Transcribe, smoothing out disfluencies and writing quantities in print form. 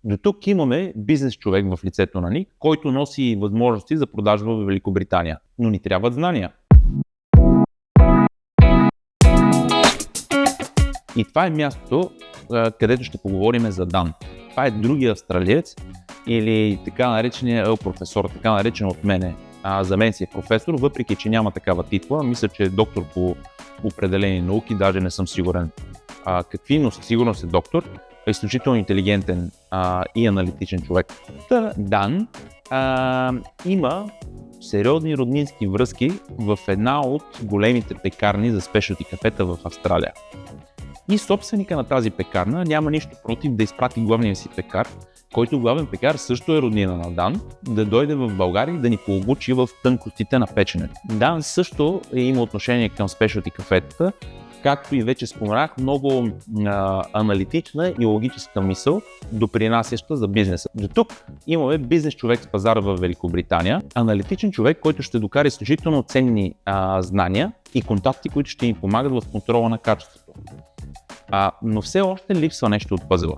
До тук имаме бизнес човек в лицето на Ник, който носи възможности за продажба в Великобритания, но ни трябват знания. И това е мястото, където ще поговорим за Дан. Това е другия австралиец или така наречения професор, така наречен от мене. За мен си е професор, въпреки че няма такава титла. Мисля, че е доктор по определени науки, даже не съм сигурен какви, но със сигурност е доктор. Е изключително интелигентен и аналитичен човек. Дан има сериозни роднински връзки в една от големите пекарни за спешалти кафета в Австралия. И собственика на тази пекарна няма нищо против да изпрати главния си пекар, който главен пекар също е роднина на Дан, да дойде в България и да ни пообучи в тънкостите на печенето. Дан също има отношение към спешалти кафетата, както и вече споменах, много аналитична и логическа мисъл, допринасяща за бизнеса. До тук имаме бизнес човек с пазара в Великобритания, аналитичен човек, който ще докара изключително ценни знания и контакти, които ще ни помагат в контрола на качеството. Но все още липсва нещо от пъзела.